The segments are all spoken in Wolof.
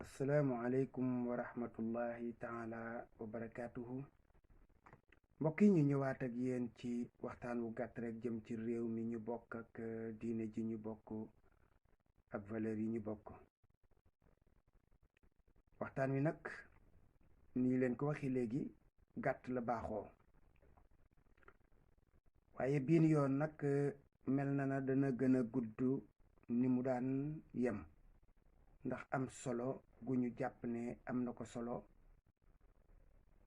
asalaamualeykum wa rahmatullahi taala wa barakaatuhu. Mbokk yi ñu ñëwaat ak yéen ci waxtaan wu gàtt rek jëm ci réew mi ñu bokk ak diine ji ñu bokk ak valeur yi ñu bokk. waxtaan wi nag ni leen ko waxi léegi gàtt la baaxoo, waaye biin yoon nag mel na dana gën a gudd ni mu daan yem, ndax am solo gu ñu jàpp ne am na ko solo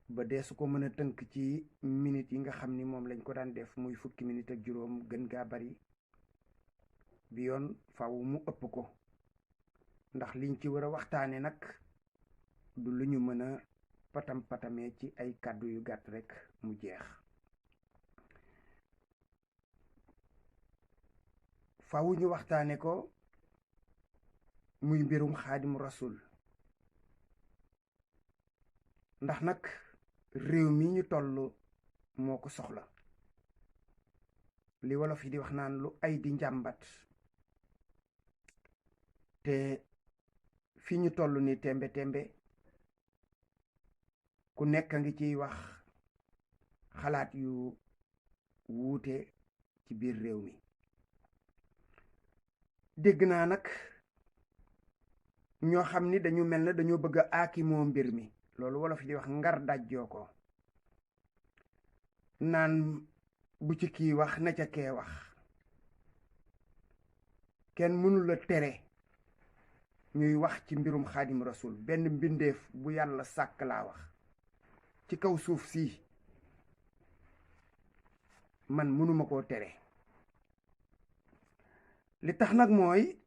ba dee su ko mën a tënk ci minute yi nga xam ni moom lañ ko daan def muy fukki minute ak juróom gën gaa bari. bi yoon faw mu ëpp ko, ndax liñ ci war a waxtaane nag du lu ñu mën a patamee ci ay kàddu yu gàtt rekk mu jeex. faw ñu waxtaane ko muy mbirum xaadimu rasul, ndax nag réew mi ñu toll moo ko soxla. li wolof yi di wax naan lu ay di njàmbat, te fi ñu toll ni tembe ku nekk a ngi ciy wax xalaat yu wuute ci biir réew mi. dégg naa nag ñoo xam ni dañu mel ne dañoo bëgg a aakimoo mbir mi, loolu wolof di wax ngar dajjoo ko, naan bu ci kii wax na ca kee wax. kenn mënula tere ñuy wax ci mbirum xaadim rasul, benn mbindeef bu yàlla sàkk laa wax ci kaw suuf si, man mënuma koo tere. li tax nag mooy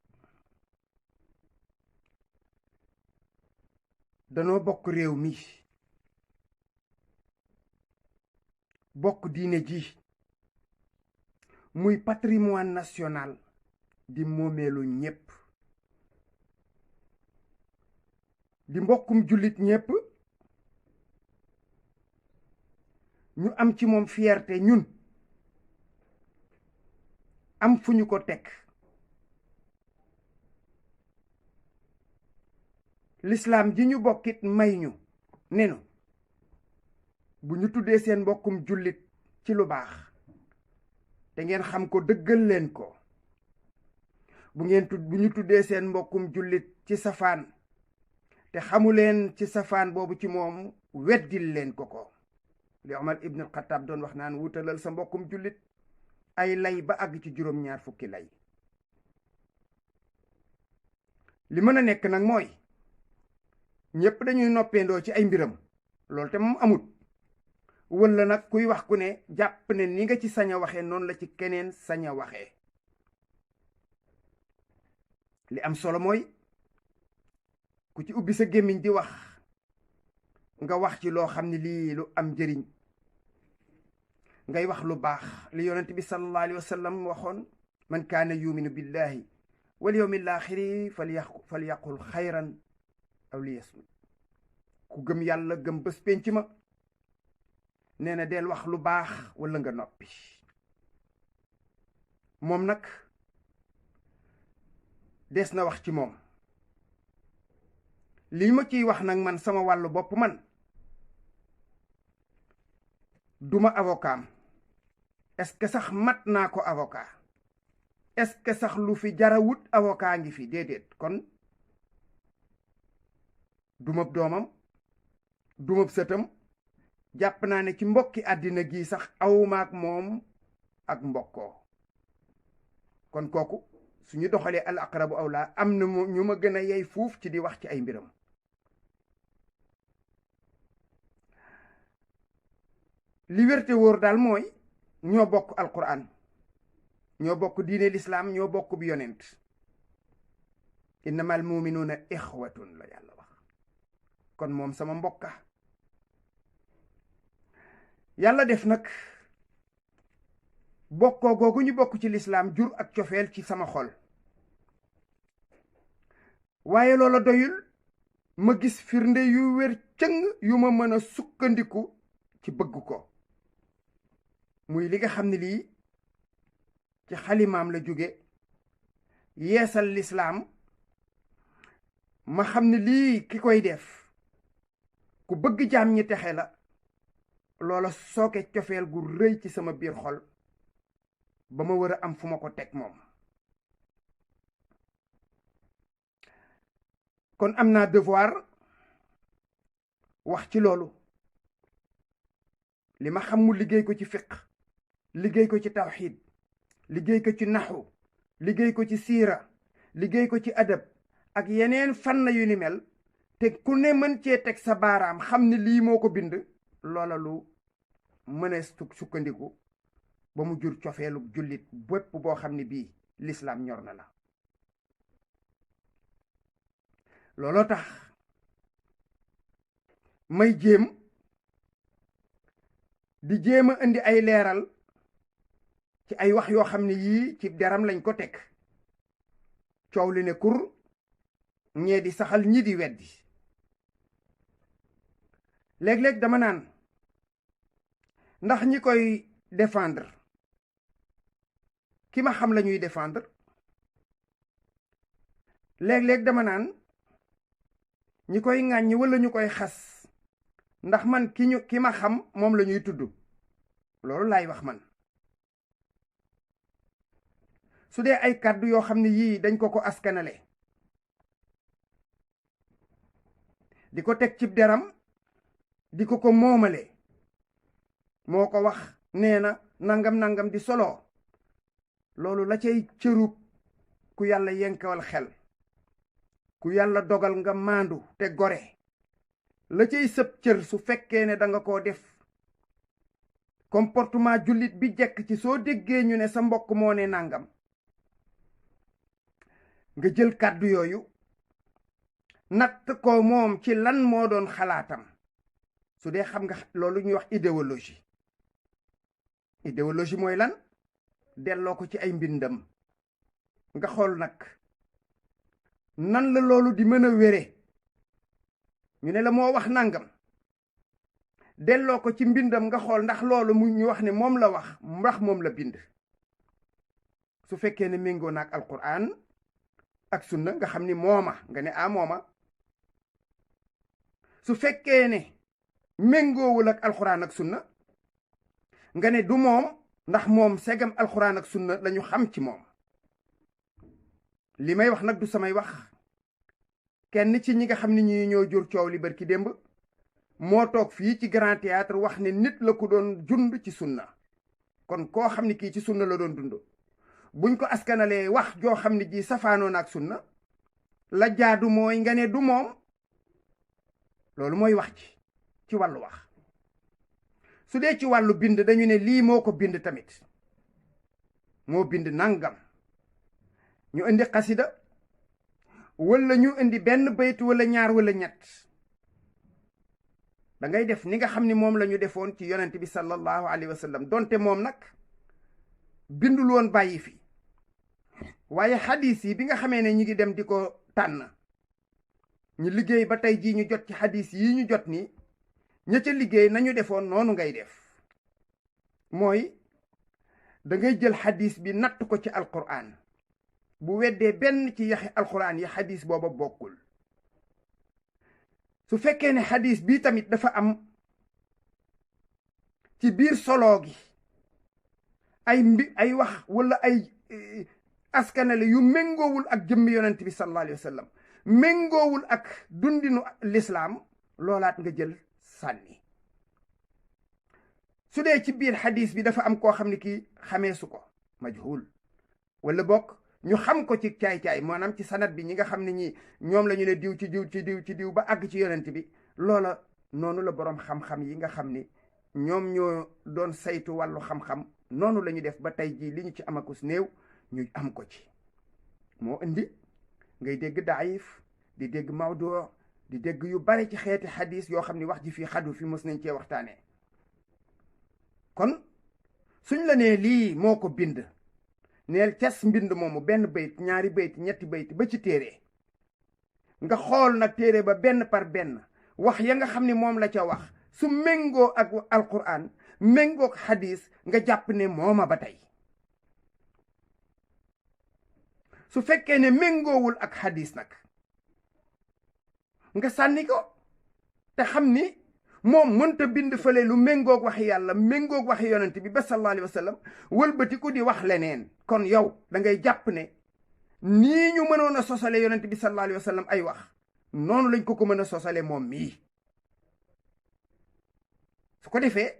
danoo bokk réew mi, bokk diine ji, muy patrimoine national di moomeelu ñépp, di mbokkum jullit ñépp. ñu am ci moom fierté, ñun am fu ñu ko teg. lislaam ji ñu bokkit may ñu nenu bu ñu tuddee seen mbokkum jullit ci lu baax te ngeen xam ko, dëggal leen ko. bu ñu tuddee seen mbokkum jullit ci safaan te xamuleen ci safaan boobu ci moom, weddil leen ko. li Omar ibn al-Khattab doon wax naan wutalal sa mbokkum jullit ay lay ba àgg ci 20 lay. li mën a nekk nag mooy ñépp dañuy noppeendoo ci ay mbiram, loolu te moom amut. walla nag kuy wax ku ne jàpp ne ni nga ci sañ a waxee noonu la ci keneen sañ a waxee. li am solo mooy ku ci ubbi sa gémmiñ di wax, nga wax ci loo xam ne lii lu am njëriñ, ngay wax lu baax. li yonent bi sallallahu alayhi wa sallam waxoon, man kaana yuminu billahi wal yawmil axiri falyaqul xayran aw liyasmut. ku gëm yàlla gëm bés pénc ma, nee na del wax lu baax walla nga noppi. moom nag des na wax ci moom. li ma ciy wax nag man sama wàllu bopp, man duma avocat. est-ce que sax mat naa ko avocat? est-ce que sax lu fi jarawut avocat ngi fi? déedéet. kon dumab doomam, dumab sëtam. jàpp naa ne ci mbokki àddina gi sax awmaak moom ak mbokkoo. kon kooku suñu doxalee al aqrabu awla, am na ñu ma gën a yey fuuf ci di wax ci ay mbiram. li wérte wóor daal mooy ñoo bokk alquran, ñoo bokk diine lislaam, ñoo bokk bi yonent. innamal muminuuna ixwatun la yàlla wax. kon moom sama mbokka. yàlla def nag bokkoo googu ñu bokk ci lislaam jur ak cofeel ci sama xol. waaye loola doyul, ma gis firnde yu wér cëng yu ma mën a sukkandiku ci bëgg ko. muy li nga xam ne lii ci xalimaam la jóge, yeesal lislaam ma xam ne lii ki koy def ku bëgg jaam ñi texe la, loola sooke cofeel gu rëy ci sama biir xol ba ma war a am fu ma ko teg moom. kon am naa devoir wax ci loolu, li ma xam mu liggéey ko ci fiq, liggéey ko ci tawxiid, liggéey ko ci naxu, liggéey ko ci siira, liggéey ko ci adab ak yeneen fànn yu ni mel, te ku ne mën cee teg sa baaraam xam ne lii moo ko bind, loola lu mënees sukkandiku ba mu jur cofeelu jullit bépp boo xam ne bii lislaam ñor na la. looloo tax may jéem a indi ay leeral ci ay wax yoo xam ne yii ci deram lañ ko teg, coow li ne kur, ñee di saxal ñi di weddi. léeg-léeg dama naan ndax ñi koy défendre ki ma xam la ñuy défendre. léeg-léeg dama naan ñi koy ŋàññi walla ñu koy xas ndax man ki ma xam moom la ñuy tudd. loolu laay wax man. su dee ay kàddu yoo xam ne yii dañ ko askanale di ko teg cib deram, di ko moomale, moo ko wax nee na nangam di solo, loolu la cay cërub ku yàlla yenkawal xel, ku yàlla dogal nga maandu te gore, la cay sëb cër su fekkee ne danga koo def comportement jullit bi jekk ci soo déggee ñu ne sa mbokk moo ne nangam, nga jël kàddu yooyu natt ko moom ci lan moo doon xalaatam. su dee xam nga loolu ñuy wax idéologie mooy lan? delloo ko ci ay mbindam nga xool nag nan la loolu di mën a wére. ñu ne la moo wax nangam, delloo ko ci mbindam nga xool ndax loolu mu ñu wax ne moom la wax ndax moom la bind. su fekkee ne méngoo naag alquran ak sunna nga xam ni mooma, nga ne mooma. su fekkee ne méngoowul ak alxuraan ak sunna nga ne du moom, ndax moom segam alxuraan ak sunna lañu xam ci moom. li may wax nag du samay wax, kenn ci ñi nga xam ne ñi ñoo jur coow li barki démb moo toog fii ci grand théâtre wax ne nit la ko doon dund ci sunna. kon koo xam ne kii ci sunna la doon dund buñ ko askanalee wax joo xam ne ji safaanoon ak sunna, la jaadu mooy nga ne du moom. loolu mooy wax ci wàllu wax. su dee ci wàllu bind dañu ne lii moo ko bind tamit, moo bind nangam, ñu indi xasida wala ñu indi benn bayt wala ñaar wala ñett, da ngay def ni nga xam ni moom la ñu defoon ci yonent bi sallallahu alayhi wa sallam. donte moom nag bindul woon bàyyi fi, waaye xadis yi bi nga xamee ne ñi ngi dem di ko tànn, ñu liggéey ba tey jii ñu jot ci xadis yi ñu jot ni ña ca liggéey nañu defoon noonu ngay def. mooy da ngay jël xadis bi natt ko ci alquran, bu weddee benn ci yaxi alquran yi xadis booba bokkul. su fekkee ne xadis bi tamit dafa am ci biir solo gi ay wax wala ay askanale yu méngoowul ak jëmmi yonent bi sallallahu alayhi wa sallam, méngoowul ak dundinu lislaam, loolaat nga jël sànni. su dee ci biir xadis bi dafa am koo xam ne kii xamee su ko, majhul, wala bokk ñu xam ko ci caay-caay, maanaam ci sanad bi ñi nga xam ne ñi ñoom la ñu ne diw ci diw ba àgg ci yonent bi, loola noonu la boroom xam-xam yi nga xam ni ñoom ñoo doon saytu wàllu xam-xam, noonu la ñu def ba tey jii li ñu ci amakus néew ñu am ko ci. moo indi ngay dégg daif, di dégg mawdu, di dégg yu bare ci xeeti xadis yoo xam ni wax ji fii xadu fi mos nañ cee waxtaanee. kon suñ la nee lii moo ko bind, neel cas mbind moomu benn bayt, ñaari bayt, ñetti bayt ba ci téere, nga xool nag téere ba benn par benn wax ya nga xam ni moom la ca wax su méngoo ak alquran, méngoo ak xadis, nga jàpp ne mooma ba tey. su fekkee ne méngoowul ak xadis nag, nga sànni ko te xam ni moom mënta bind fële lu méngoog waxi yàlla méngoog waxi yonent bi ba sallallahu alayhi wa sallam wëlbati ku di wax leneen. kon yow da ngay jàpp ne nii ñu mënoon a sosale yonent bi sallallahu alayhi wa sallam ay wax noonu lañ ko mën a sosale moom mii. su ko defee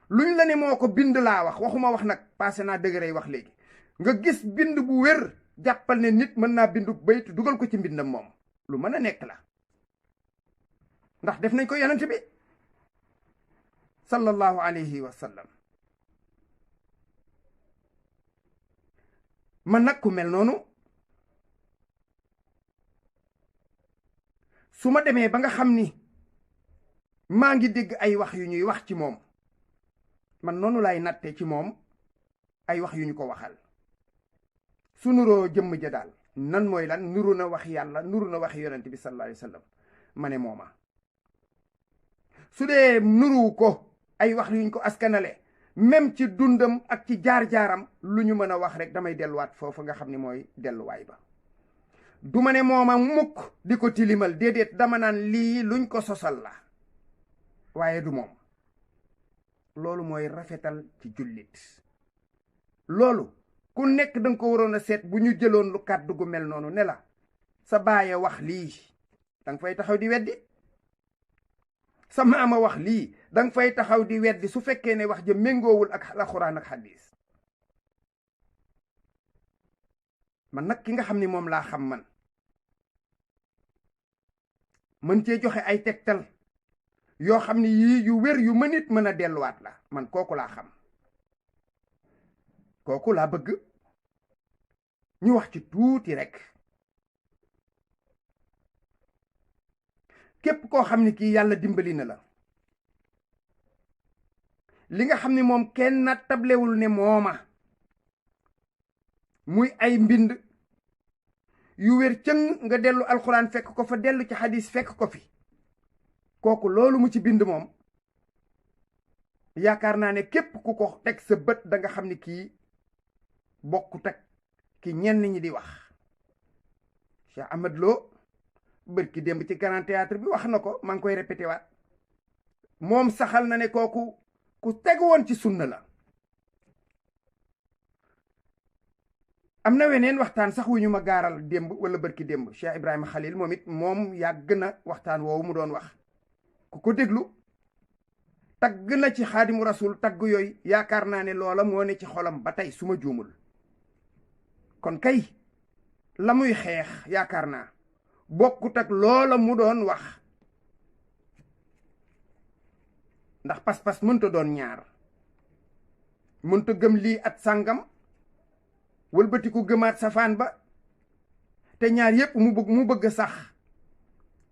luñ la ne moo ko bind laa wax waxuma wax nag passé naa degré wax léegi nga gis bind bu wér jàppal ne nit mën naa bindu bayt dugal ko ci mbindam moom lu mën a nekk la ndax def nañ ko yonent bi sallallahu alayhi wa sallam. man nag ku mel noonu su ma demee ba nga xam ni maa ngi dégg ay wax yu ñuy wax ci moom man noonu laay natte ci moom ay wax yu ñu ko waxal su nuroo jëmm ja daal nan mooy lan nuru na wax yàlla nuru na wax yonent bi sallallahu alayhi wa sallam ma ne mooma. su dee nuru ko ay wax yuñ ko askanale même ci dundam ak ci jaar-jaaram lu ñu mën a wax rek damay delluwaat foofu nga xam ni mooy delluwaay ba. du ma ne mooma mukk di ko tilimal déedéet dama naan lii luñ ko sosal la waaye du moom. loolu mooy rafetal ci jullit. loolu ku nekk danga ko waroon a seet bu ñu jëloon lu kàddu gu mel noonu ne la sa baaye wax lii danga fay taxaw di weddi. sa maama wax lii danga fay taxaw di weddi su fekkee ne wax ja méngoowul ak alxuraan ak xadiis. man nag ki nga xam ni moom laa xam man mën cee joxe ay tegtal yoo xam ni yii yu wér yu mënit mën a delluwaat la man kooku laa xam. kooku laa bëgg ñu wax ci tuuti rekk. képp koo xam ni kii yàlla dimbali na la li nga xam ni moom kenn na tablewul ne mooma muy ay mbind yu wér cëng nga dellu alxuraan fekk ko fa dellu ci xadis fekk ko fi kooku loolu mu ci bind moom yaakaar naa ne képp ku ko teg sa bët da nga xam ni kii bokkut ak ki ñenn ñi di wax. Cheikh Ahmad Lo bërki démb ci Grand Théâtre bi wax na ko maa ngi koy répété waat moom saxal na ne kooku ku teg woon ci sunna la. am na weneen waxtaan sax wu ñu ma gaaral démb wala bërki démb Cheikh Ibrahima Khalil moom it moom yàgg na waxtaan woowu mu doon wax ku ko déglu tagg na ci xaadimu rasul tagg yooyu yaakaar naa ne loola moo ne ci xolam ba tey su ma juumul. kon kay la muy xeex yaakaar naa bokkut ak loola mu doon wax ndax pas-pas mënta doon ñaar mënta gëm lii at sàngam wëlbatiku gëmaat safaan ba te ñaar yépp mu bëgg sax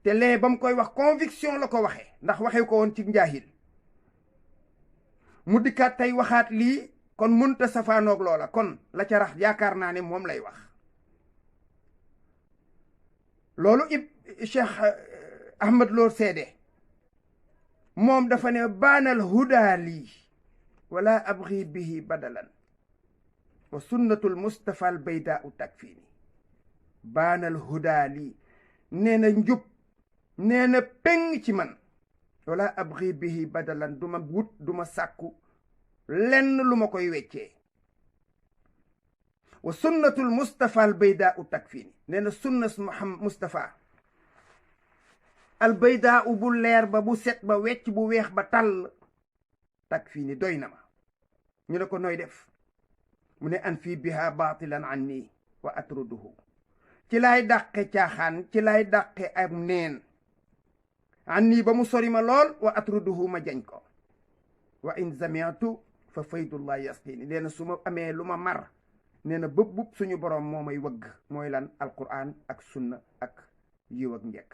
te lee ba mu koy wax conviction la ko waxe ndax waxe ko woon ci njaahil mu dikkaat tey waxaat lii kon mënta safaanoog loola kon la ca rax yaakaar naa ne moom lay wax. loolu Cheikh Ahmad Lo seede moom dafa ne baanal hudaa lii wala abghi bihi badalan wa sunnatul mustafa al bayda u takfini. baanal hudaa lii nee na njub nee na peng ci man wala abghi bihi badalan duma wut duma sàkku lenn lu ma koy weccee. wa sunnatul mustafa al bayda u takfini nee na sunna mustafa al bayda u bu leer ba bu set ba wecc bu weex ba tàll takfini doy na ma. ñu ne ko nooy def mu ne an fii biha baatilan an nii wa atruduhu ci laay dàqe caaxaan ci laay dàqe am neen an nii ba mu sori ma lool wa atruduhu ma jañ ko. wa in zamiatu fa faydullah yasqini nee na su ma amee lu ma mar nee na bëbb suñu boroom moo may wëgg mooy lan alquran ak sunna ak yiw ak njekk.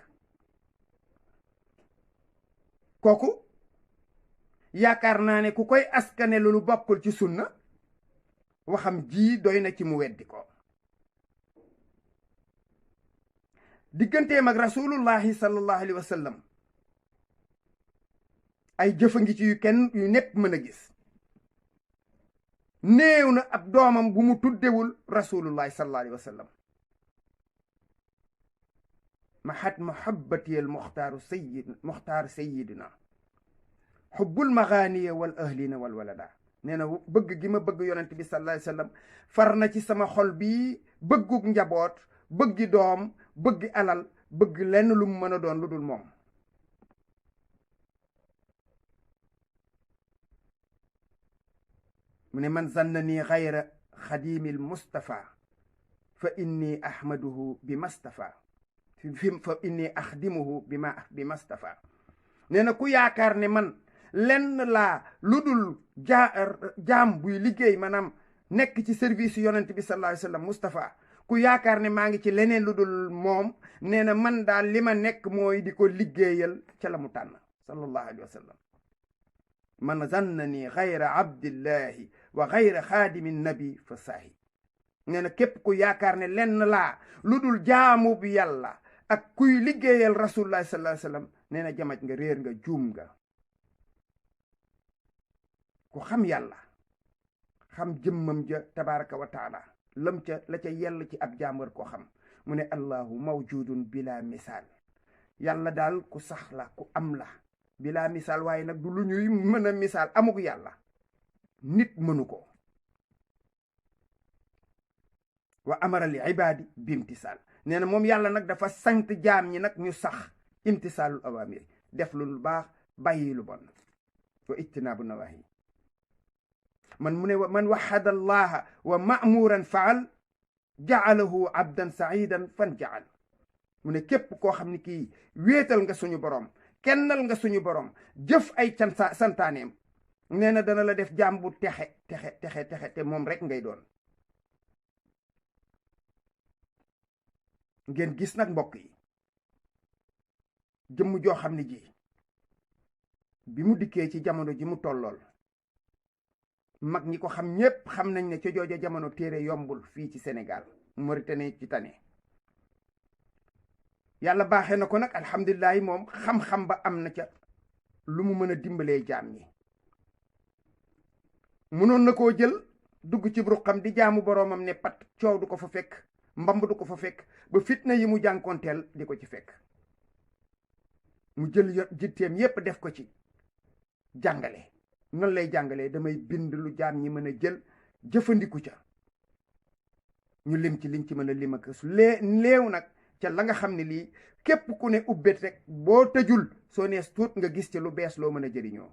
kooku yaakaar naa ne ku koy askane lu bokkul ci sunna waxam ji doy na ci mu weddi ko. digganteem ak rasulullahi sallallahu alayhi wa sallam ay jëfa ngi ci yu nepp mën a gis. néew na ab doomam bu mu tuddewul rasulullahi sallallahu alayhi wa sallam. mahat muhabbati al muxtaar sayidina xubbul maxaaniya wal ahlina wal walada. nee na bëgg gi ma bëgg yonent bi sallallahu alayhi wasallam far na ci sama xol bi bëggug njaboot, bëggi doom, bëggi alal, bëgg lenn lu mu mën a doon lu dul moom. mu ne man zannani xayra xadimil mustafa fa inni ahmaduhu bi mastafa fa inni axdimuhu bi mastafa. nee na ku yaakaar ne man lenn laa lu dul jaam buy liggéey maanaam nekk ci service yonent bi sallallahu alayhi wasallam Mustafa, ku yaakaar ne maa ngi ci leneen lu dul moom, nee na man daal li ma nekk mooy di ko liggéeyal ca la mu tànn sallallahu alayhi wasallam. man zannani xayra abdillahi wa xayra xaadimi nabi fa saahi. nee na képp ku yaakaar ne lenn laa lu dul jaamu bi yàlla ak kuy liggéeyal rasulullah sallallahu alayhi wasallam, nee na jamaj nga, réer nga, juum nga. ku xam yàlla xam jëmmam ja tabaraka wa taala lam ca la ca yell ci ab jaamar koo xam, mu ne allahu mawjudun bila misaal. yàlla daal ku sax la, ku am la bila misaal, waaye nag du lu ñuy mën a misaal. amuk yàlla nit mënu ko. wa amara li ibaadi bi imtisaal. nee na moom yàlla nag dafa sant jaam ñi nag ñu sax imtisaalul awaamir, def lu baax bàyyi lu bon, wa ijtinaabu nawaahi. man mu ne man waxada allaha wa ma'muran faal ja'alahu abdan sa'idan fan ja'al. mu ne képp koo xam ni kii wéetal nga suñu borom, kennal nga suñu borom, jëf ay santaaneem, nee na dana la def jaam bu texe te moom rek ngay doon. ngeen gis nag mbokk yi, jëmm joo xam ne ji bi mu dikkee ci jamono ji mu tollool, mag ñi ko xam ñépp xam nañ ne ca jooja jamono téere yombul fii ci Sénégal, Mauritanie ci tane. yàlla baaxee na ko nag alhamdulilahi, moom xam-xam ba am na ca lu mu mën a dimbalee jaam ñi. mënoon na koo jël dugg ci ruqam di jaamu boroomam ne pat, coow du ko fa fekk, mbamb du ko fa fekk, ba fitna yi mu jànkoonteel di ko ci fekk. mu jël jitteem yépp def ko ci jàngale. nan lay jàngalee? damay bind lu jaam ñi mën a jël jëfandiku ca. ñu lim ci liñ ci mën a lim ak su léew nag ca la nga xam ne lii képp ku ne ubbet rek boo tëjul soo nees tuut nga gis ci lu bees loo mën a jëriñoo.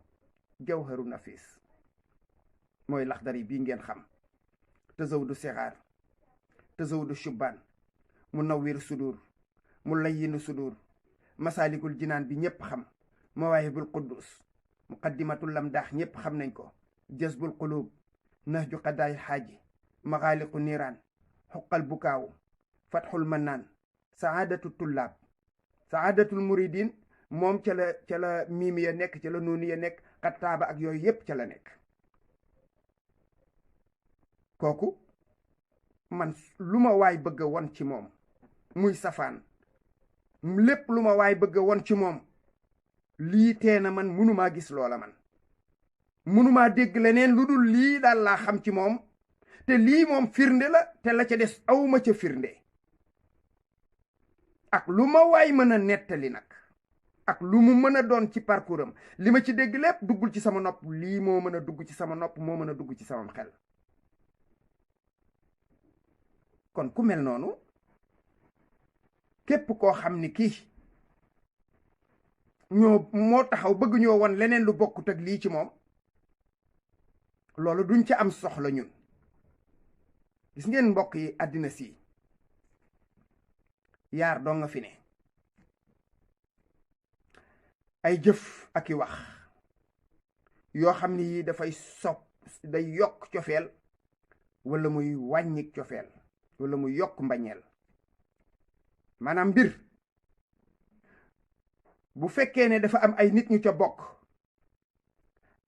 jawharu nafis mooy laxdari bii ngeen xam, tazawudu sixaar, tazawudu shubbaan, mu nawwir sudur, mu layyinu sudur, masaalikul jinaan bi ñépp xam, mawaahibul quddus, muqaddimatul lamdaax ñépp xam nañ ko, jazbul qulub, nahju qadaay xaaji, maxaaliqu niiraan, xuqal bukaawu, fatxul mannaan, saadatu tullaab, saadatul muridin, moom ca la miimi ya nekk, ca la nuuni ya nekk, xattaaba ak yooyu yépp ca la nekk. kooku man lu ma waay bëgg a won ci moom muy safaan, lépp lu ma waay bëgg a won ci moom, lii tee na man mënumaa gis loola, man mënumaa dégg leneen lu dul lii daal laa xam ci moom, te lii moom firnde la, te la ca des awma ca firnde. ak lu ma waay mën a nettali nag, ak lu mu mën a doon ci parcours am, li ma ci dégg lépp duggul ci sama nopp, lii moo mën a dugg ci sama nopp, moo mën a dugg ci sama xel. kon ku mel noonu, képp koo xam ni kii moo taxaw bëgg ñoo won leneen lu bokkut ak lii ci moom, loolu duñ ca am soxla ñun. gis ngeen mbokk yi, àddina si yaar doo nga fi ne, ay jëf ak i wax yoo xam ni yii dafay day yokk cofeel, wala muy wàññik cofeel, wala muy yokk mbañeel. maanaam mbir bu fekkee ne dafa am ay nit ñu ca bokk,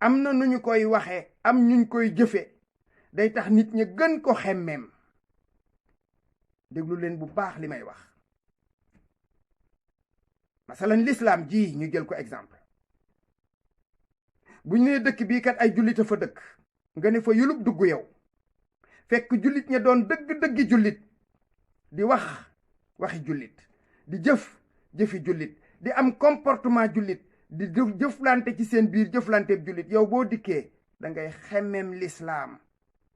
am na nu ñu koy waxee, am ñuñ koy jëfe, day tax nit ñi gën ko xemmeem. déglu leen bu baax li may wax. masalan l'islam ji ñu jël ko exemple. bu ñu nee dëkk bii kat ay jullit a fa dëkk, nga ne fa yulub dugg yow, fekk jullit ña doon dëgg-dëggi jullit, di waxi jullit, di jëf jëfi jullit di am comportement jullit di jëflante ci seen biir jëflanteeb jullit yow boo dikkee da ngay xemmeem lislaam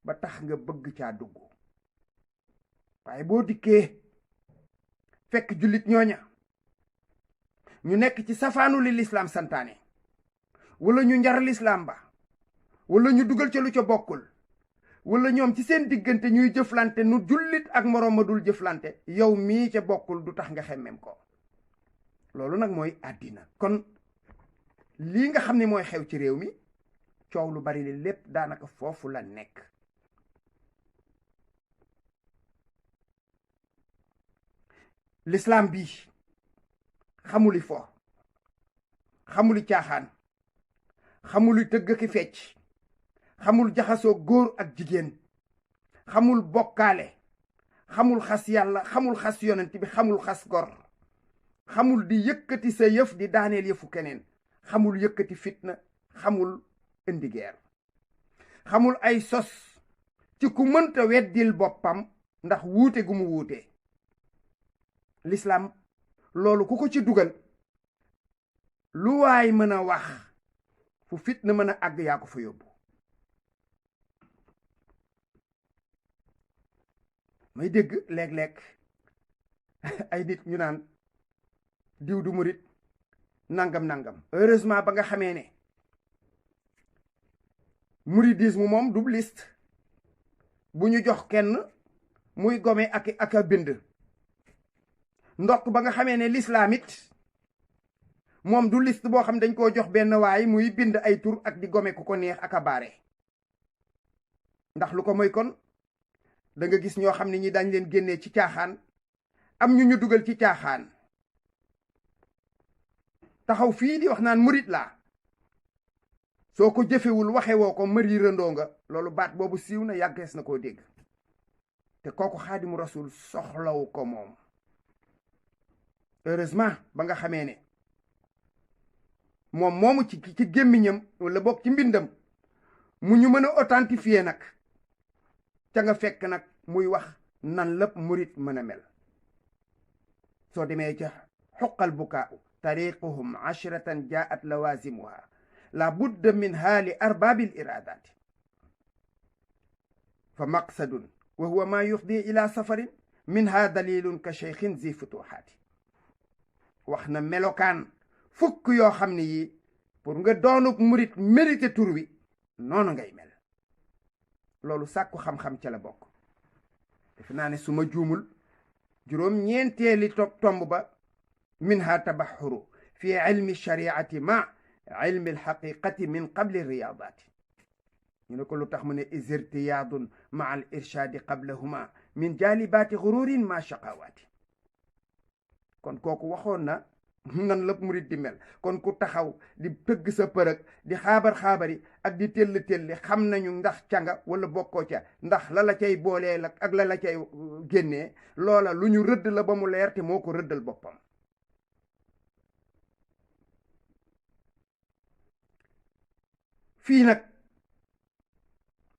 ba tax nga bëgg caa dugg waaye boo dikkee fekk jullit ñooña ñu nekk ci safaanu li lislaam santaane wala ñu njar lislaam ba wala ñu dugal ca lu ca bokkul wala ñoom ci seen diggante ñuy jëflante nu jullit ak moroom ma dul jëflante yow mii ca bokkul du tax nga xemmem ko loolu nag mooy àddina kon lii nga xam ne mooy xew ci réew mi coow lu bari li lépp daanaka foofu la nekk lislaam bi xamuli fo xamuli caaxaan xamuli tëgg ki fecc xamul jaxasoo góor ak jigéen xamul bokkaale xamul xas yàlla xamul xas yonent bi xamul xas gor xamul di yëkkati sa yëf di daaneel yëfu keneen xamul yëkkati fitna xamul indi guerre xamul ay sos ci ku mënta weddil boppam ndax wuute gu mu wuute lislaam loolu ku ko ci dugal lu waay mën a wax fu fitna mën a àgg yaa ko fa yóbbu may dégg léeg-léeg ay nit ñu naan diw du murit nangam heureusement ba nga xamee ne mouridisme moom du liste bu ñu jox kenn muy gome ak a bind ndokk ba nga xamee ne l'islam it moom du liste boo xam dañ koo jox benn waay muy bind ay tur ak di gome ku ko neex ak a baare ndax lu ko moy kon da nga gis ñoo xam ne ñi dañ leen génnee ci caaxaan am ñu dugal ci caaxaan taxaw fii di wax naan murit laa soo ko jëfewul waxe woo ko mëri rëndoo nga loolu baat boobu siiw na yàggees na koo dégg te kooku xaadimu rasul soxlawu ko moom heureusement ba nga xamee ne moom moomu ci gémmiñam wala bokk ci mbindam mu ñu mën a authentifier nag ca nga fekk nag muy wax nan lépp murit mën a mel soo demee ca xuqal bukaau tariquhum ashratan jaat lawazimuha la budda minha li arbaabil iradaati fa maqsadun wa huwa ma yuxdi ila safarin minha dalilun ka cheikhin zi futuhaati wax na melokaan fukk yoo xam ne yi pour nga doonub murit mérité tur wi noonu ngay mel loolu sàkku xam-xam ca la bokk defe naa ne su ma juumul juróom ñeenteeli tomb ba minha tabaxuru fi ilmi shariati ma ilmi alxaqiqati min qabli riyaadaati ñu ne ko lu tax mu ne isirtiyaadun ma al irshaadi qablahuma min jaalibaati gururin ma shaqawaati kon kooku waxoon na nan la murit di mel kon ku taxaw di tëgg sa përëg di xaabar-xaabari ak di telli xam nañu ndax canga wala bokkoo ca ndax la cay booleel ak la cay génnee loola lu ñu rëdd la ba mu leer te moo ko rëddal boppam fii nag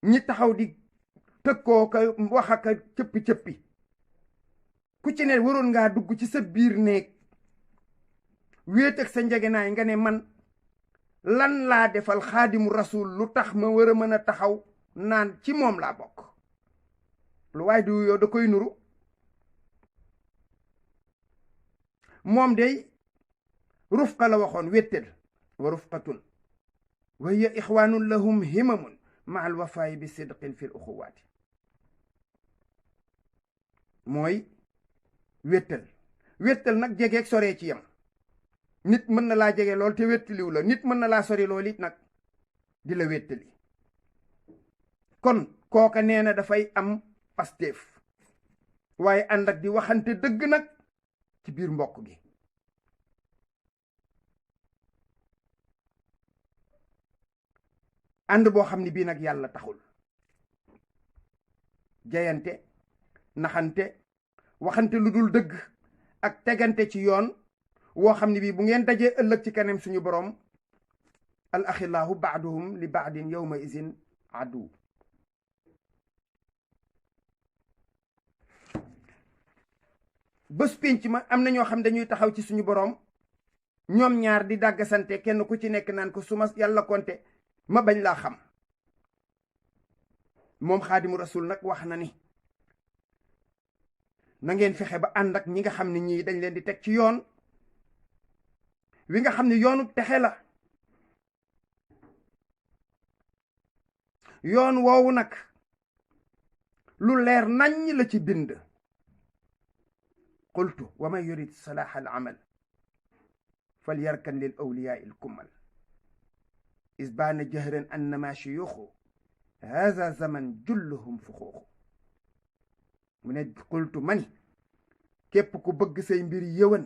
ñi taxaw di tëkkoo ka wax ak cëppi-cëppi ku ci ne waroon ngaa dugg ci sa biir néeg wéet ak sa njegenaay nga ne man lan laa defal xaadimu rasul lu tax ma war a mën a taxaw naan ci moom laa bokk lu waay du yow da koy nuru moom day rufqa la waxoon wéttal wa rufqatun wa hiya ixwaanun lahum himamun ma al wafaayi bi sidqin fi l uxuwaati mooy wéttal nag jegeeg soree ci yam nit mën na laa jege lool te wéttaliw la nit mën na laa sori lool it nag di la wéttali kon kooka nee na dafay am pasteef waaye ànd ak di waxante dëgg nag ci biir mbokk gi ànd boo xam ne bii nag yàlla taxul jayante naxante waxante lu dul dëgg ak tegante ci yoon woo xam ne bii bu ngeen dajee ëllëg ci kanam suñu boroom al axillaahu baaduhum li baadin yawma izin adu bés pénc ma am na ñoo xam dañuy taxaw ci suñu boroom ñoom ñaar di dàggasante kenn ku ci nekk naan ko su ma yàlla konte ma bañ laa xam. moom xaadimu rasul nag wax na ni na ngeen fexe ba ànd ak ñi nga xam ne ñii dañ leen di teg ci yoon wi nga xam ne yoonu texe la. yoon woowu nag lu leer naññ la ci bind. qultu wa man yurid salaaha al amal falyarkan lil awliyaa il kummal isbaana jahran annama shuyuuxu haza zaman julluhum fuxuuxu. mu ne qultu mani képp ku bëgg say mbir yëwan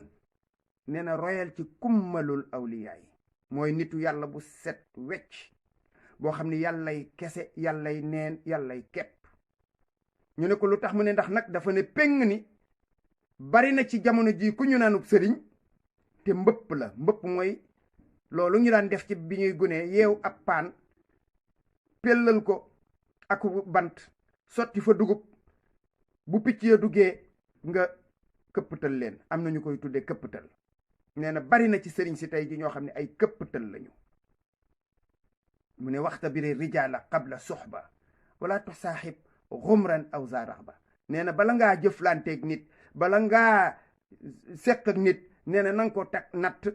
nee na royal ci kummalul awliyaa yi mooy nitu yàlla bu set wecc boo xam ne yàllay kese yàllay neen yàllay kepp. ñu ne ko lu tax mu ne ndax nag dafa ne péng ni bari na ci jamono ji ku ñu naanub sëriñ te mbëpp la. mbëpp mooy loolu ñu daan def ci bi ñuy gunee yeew ab paan pellal ko ak bant sotti fa dugub bu picc ya duggee nga këpptal leen. am na ñu koy tuddee këpptal. nee na bari na ci sëriñ si tey ji ñoo xam ne ay këpptal lañu. mu ne waxta biri rijaala qabla suxba wala tusaaxib xumran aw za raxba. nee na bala ngaa jëflanteeg nit bala ngaa seq ak nit nee na nanga ko teg natt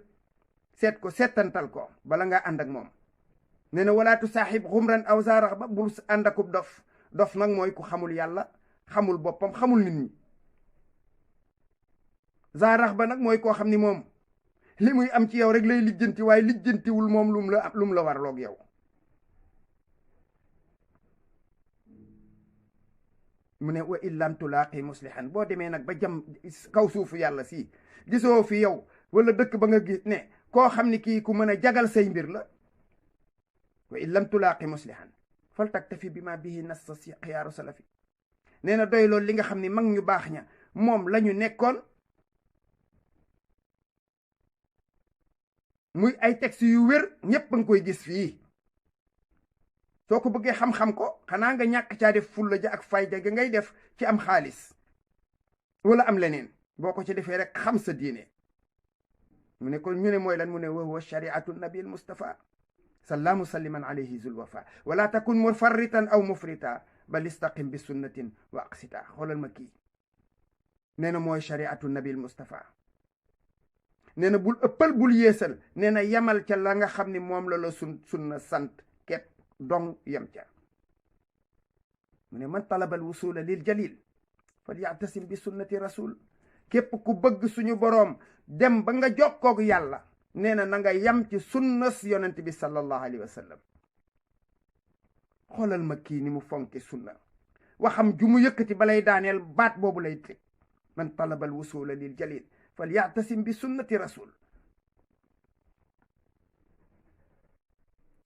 seet ko seetantal ko bala ngaa ànd ak moom. nee na wala tusaaxib xumran aw za raxba bul ànd akub dof. dof nag mooy ku xamul yàlla xamul boppam xamul nit ñi. za raxba nag mooy koo xam ni moom li muy am ci yow rek lay lijjanti waaye lijjantiwul moom lum la warloog yow. mu ne wa illam tulaaqi muslihan boo demee nag ba jam kaw suufu yàlla si gisoo fi yow wala dëkk ba nga gis ne koo xam ne kii ku mën a jagal say mbir la. wa illam tulaaqi muslihan fal taktafi bi ma bihi nassa si xiyaaru salafi. nee na doy loolu li nga xam ne mag ñu baax ña moom la ñu nekkoon muy ay textes yu wér ñépp a nga koy gis fii. soo ko bëggee xam-xam ko xanaa nga ñàkk caa def fulla ja ak fayda ga ngay def ci am xaalis wala am leneen. boo ko ci defee rek xam sa diine. mu ne ko ñu ne mooy lan mu ne wa huwa shariatu nabil mustafa salla musalliman alayhi zul wafa wala takun mufarritan aw mufrita bal istaqim bi sunnatin wa aqsita. xoolal ma kii nee na mooy shariatu nabil mustafa. nee na bul ëppal bul yeesal. nee na yamal ca la nga xam ni moom la sunna sant képp dong yem ca. mu ne man talaba al wusula lil jalil fal ya'tasim bi sunnati rasul. képp ku bëgg suñu boroom dem ba nga jokkoog yàlla nee na nga yem ci sunnas yonent bi sallallahu alayhi wa sallam. xoolal ma kii ni mu fonke sunna waxam ju mu yëkkati balay daaneel baat boobu lay teg. man talaba al wusula lil jalil fal ya'tasim bi sunnati rasul.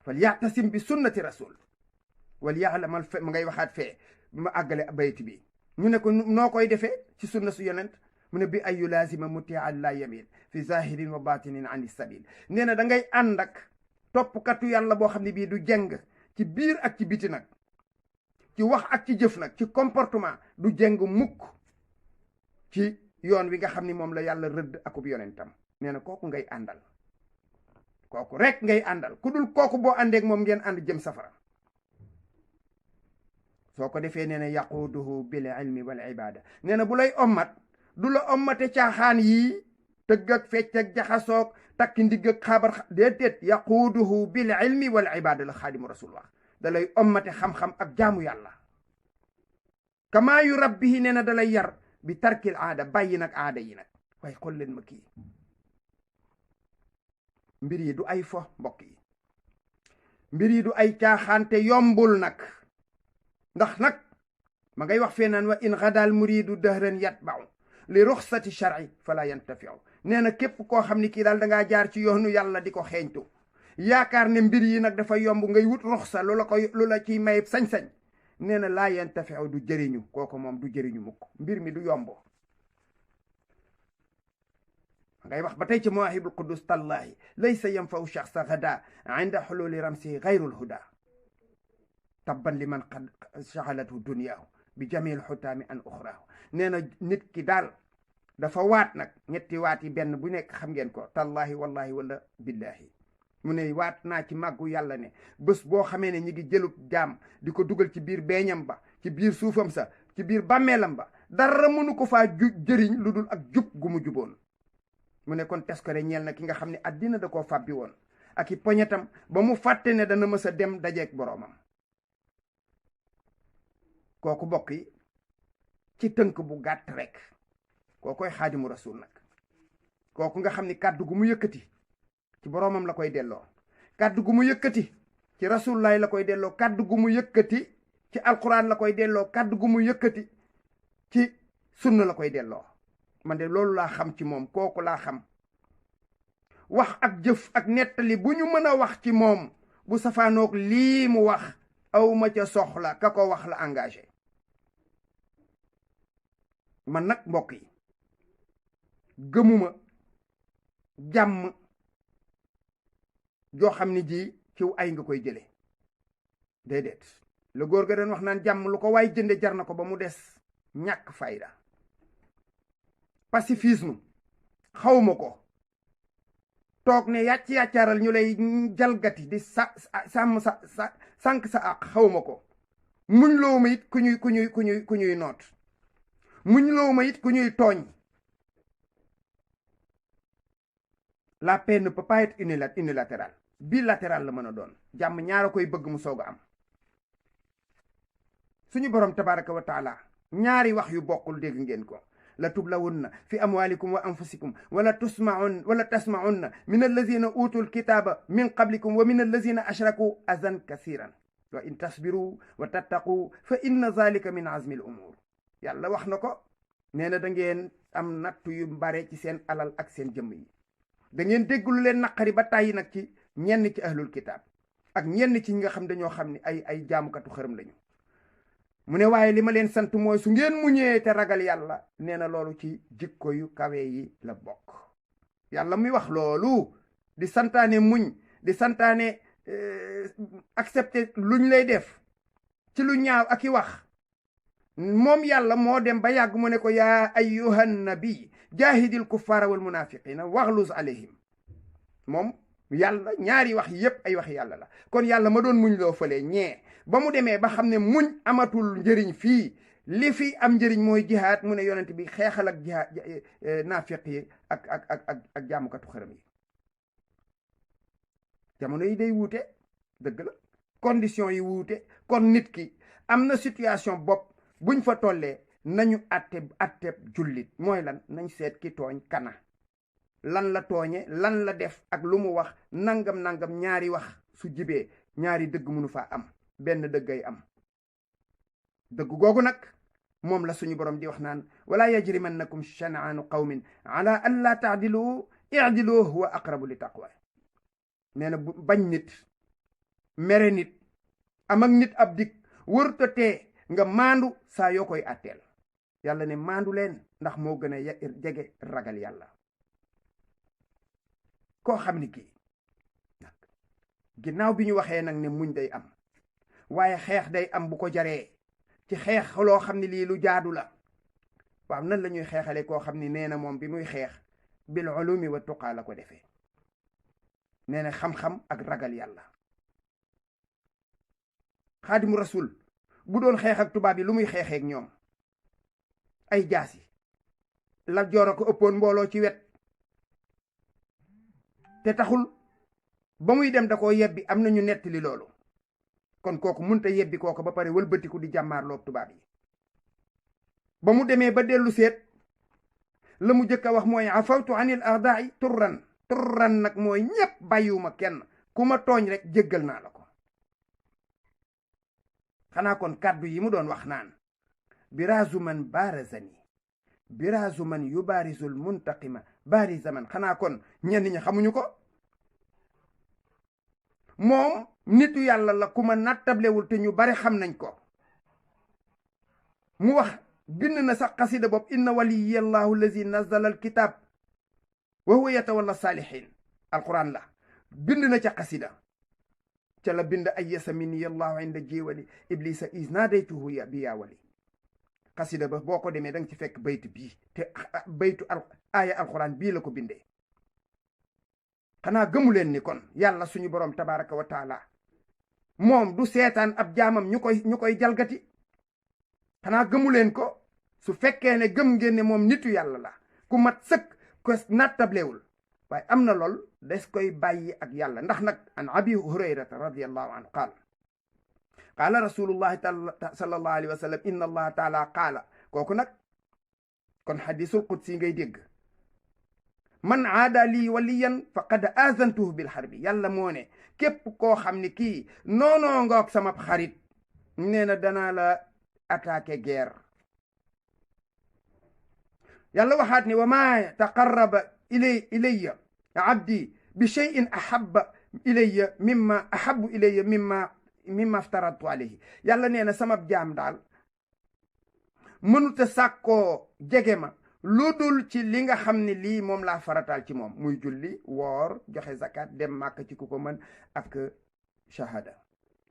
fal ya'tasim bi sunnati rasul wal ya'lamal fe ma ngay waxaat fee ma àggale bayt bi. ñu ne ko noo koy defee ci sunna su yonent mu ne bi ay yulaazima muti'an la yamil fi zahirin wa batinin an sabil. nee na da ngay ànd ak toppkatu yàlla boo xam ne bii du jeng ci biir ak ci biti nag ci wax ak ci jëf nag ci comportement du jeng mukk ci yoon wi nga xam ni moom la yàlla rëdd akub yonentam. nee na kooku ngay àndal kooku rek ngay àndal. ku dul kooku boo àndeek moom ngeen ànd jëm safara. soo ko defee nee na yaquuduhu bil ilmi wal ibada. nee na bu lay ommat du la ommate caaxaan yii tëgg ak fecc ak jaxasoog takki ndigg ak xaabar déedéet. yaquuduhu bil ilmi wal ibada la xaadimu rasul wax. da lay ommate xam-xam ak jaamu yàlla. kama yu rabbihi nee na da lay yar bi tarkil aada bàyyi nag aada yi nag. waaye xool leen ma kii mbir yi du ay fo mbokk yi. mbir yi du ay caaxaante yombul nag. ndax nag ma ngay wax fee naan wa in xadaal muridu dahran yatba'u li ruxsati shar'i fala yantafi'u. nee na képp koo xam ne kii daal dangaa jaar ci yoonu yàlla di ko xeeñtu yaakaar ne mbir yi nag dafa yomb ngay wut ruxsa lu la ciy may sañ-sañ. nee na laa yantafi'u du jëriñu. kooku moom du jëriñu mukk. mbir mi du yomb. ngay wax ba tey ci mawaahibul qudus tallahi laysa yanfa'u shakhsa ghadaa inda hululi ramsihi ghayrul huda tabban liman qad shaghalathu dunyaahu bi jamil xutaami an uxraahu. nee na nit ki daal dafa waat nag ñetti waat yi benn bu nekk xam ngeen ko tallahi wallahi wala billahi mu ne waat naa ci màggu yàlla ne bés boo xamee ne ñi ngi jëlub jaam di ko dugal ci biir beeñam ba ci biir suufam sa ci biir bàmmeelam ba dara mënu ko faa jëriñ lu dul ak jub gu mu juboon mu ne kon teskare ñeel na ki nga xam ne addina da koo fàbbi woon ak i poñetam ba mu fàtte ne dana mës a dem dajeeg boroomam kooku bokk yi ci tënk bu gàtt rek kookoy xaadimu rasul nag kooku nga xam ni kàddu gu mu yëkkati ci boroomam la koy delloo kàddu gu mu yëkkati ci rasulullaay la koy delloo kàddu gu mu yëkkati ci alquran la koy delloo kàddu gu mu yëkkati ci sunna la koy delloo man de loolu laa xam ci moom kooku laa xam wax ak jëf ak nettali bu ñu mën a wax ci moom bu safaanoog lii mu wax awma ca soxla ka ko wax la engagé man nag mbokk yi gëmuma jàmm joo xam ni ji ciw ay nga koy jële déedéet le góor ga doon wax naan jàmm lu ko waay jënde jar na ko ba mu des ñàkk fayda pacifisme xawma ko toog ne yàccaaral ñu lay jalgati di sàmm sànq sa àq xawma ko muñ loo ma it ku ñuy noot muñ loo ma it ku ñuy tooñ la paix ne peut pas être unilatérale bilatéral la mën a doon jàmm ñaara koy bëgg mu soog a am suñu borom tabaraka wa taala ñaari wax yu bokkul dégg ngeen ko la tublawunna fi amwalikum wa anfusikum wala tasmaunna min allazina utul kitaba min qablikum wa min allazina ashraku azan kasiran wa in tasbiru wa tattaqu fa inna zalika min azmi al umur yàlla wax na ko nee na da ngeen am nattu yu bare ci seen alal ak seen jëmm yi da ngeen dégg lu leen naqari ba tàyyi nag ci ñenn ci ahlul kitaab ak ñenn ci ñi nga xam dañoo xam ne ay jaamukatu xërëm lañu mu ne waaye li ma leen sant mooy su ngeen muñee te ragal yàlla nee na loolu ci jikko yu kawe yi la bokk yàlla muy wax loolu di santaane muñ di santaane accepter luñ lay def ci lu ñaaw ak i wax moom yàlla moo dem ba yàgg mu ne ko yaa ayyuhan nabi jaahidil kuffaara wal munaafiqiina waxluz alayhim moom yàlla ñaari wax yépp ay wax yàlla la kon yàlla ma doon muñ loo fële ñee ba mu demee ba xam ne muñ amatul njëriñ fii li fi am njëriñ mooy jihaad mu ne yonent bi xeexal ak jihaad naafiq yi ak jaamukatu xërëm yi jamono yi day wuute dëgg la condition yi wuute kon nit ki am na situation bopp buñ fa tollee nañu atteb jullit mooy lan nañ seet ki tooñ kana lan la tooñe lan la def ak lu mu wax nangam ñaari wax su jibee ñaari dëgg mënu faa am benn dëggay am dëgg googu nag moom la suñu borom di wax naan wala yajrimannakum shana'aanu qawmin ala an laa ta'dilu i'dilu huwa aqrabu li taqwa nee na bañ nit mere nit am ak nit ab dig wërta tee nga maandu saa yoo koy atteel yàlla ne maandu leen ndax moo gën a jege ragal yàlla koo xam ni kii nag ginnaaw bi ñu waxee nag ne muñ day am waaye xeex day am bu ko jaree ci xeex loo xam ne lii lu jaadu la waaw nan la ñuy xeexale koo xam ni nee na moom bi muy xeex bil ulumi wa tuqaa la ko defee nee na xam-xam ak ragal yàlla xaadimu rasul bu doon xeex ak tubaab yi lu muy xeexeek ñoom ay jaasi la joor a ko ëppoon mbooloo ci wet te taxul ba muy dem da koo yebbi am nañu nettali loolu kon kooku munta yebbi kooku ba pare wëlbatiku di jàmmaarloog tubaab yi ba mu demee ba dellu seet la mu jëkk a wax mooy afawtu anil a'da'i turran nag mooy ñépp bàyyiwuma kenn ku ma tooñ rek jéggal naa la ko xanaa kon kàddu yi mu doon wax naan biraazu man baarazani biraazu man yubarizul muntaqima baariza man xanaa kon ñenn ñi xamuñu ko moom nitu yàlla la ku ma nattablewul te ñu bari xam nañ ko mu wax bind na sax xasida bopp inna waliyallahu allazi nazzala alkitab wa huwa yatawalla salihin alquran la bind na ca xasida ca la bind ay yasa minni allahu inda jiwali iblisa is naadaytuhu bi yaa wali xasida ba boo ko demee da nga ci fekk baytu bii te baytu aaya alxuraan bii la ko bindee. xanaa gëmu leen ni kon yàlla suñu borom tabaraka wa taala moom du seetaan ab jaamam ñu koy jalgati. xanaa gëmu leen ko su fekkee ne gëm ngeen ne moom nitu yàlla la ku mat sëkk ko nattablewul waaye am na lool des koy bàyyi ak yàlla. ndax nag an abi hurayrata radiallahu anhu qaala rasulullahi sallallahu alayhi wa sallam inna allaha taala qaala kooku nag kon xadisul qudsi ngay dégg man aada lii waliyan faqad azantuhu bil harbi. yàlla moo ne képp koo xam ne kii noonoo ngoog sama xarit nee na danaa la attaqué guerre. yàlla waxaat ne wa ma taqarraba ilayya abdi bi shay'in ahabba ilayya mimma ahabbu ilayya mimma aftaradtu alayhi. yàlla nee na sama jaam daal mënuta sàkkoo jege ma lu dul ci li nga xam ne lii moom laa farataal ci moom muy julli woor joxe zakat dem màkk ci ku ko mën ak shahada.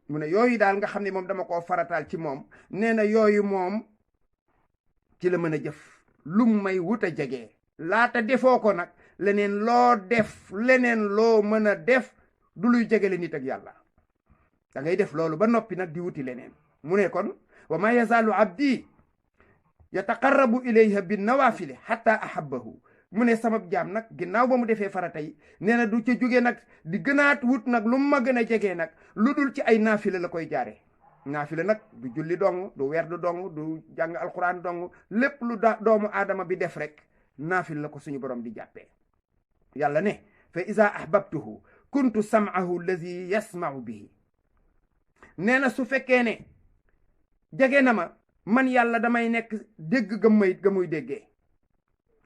mu ne yooyu daal nga xam ne moom dama koo farataal ci moom nee na yooyu moom ci la mën a jëf lu may wut a jege. laata defoo ko nag leneen loo def leneen loo mën a def du luy jegele nit ak yàlla. da ngay def loolu ba noppi nag di wuti leneen. mu ne kon wa ma yazaalu abdi yataqarrabu ilayha bin nawafili hatta ahabbahu. mu ne sama jaam nag ginnaaw ba mu defee farata yi nee na du ca jóge nag di gënaat wut nag lu ma gën a jegee nag lu dul ci ay naafila la koy jaare. naafila nag du julli dong du werdu dong du jàng alquran dong lépp lu doomu aadama bi def rek naafila la ko suñu borom di jàppee. yàlla ne fa iza ahbabtuhu kuntu sam'ahu allazi yasma'u bihi. nee na su fekkee ne jege na ma man yàlla damay nekk dégg ga muy déggee.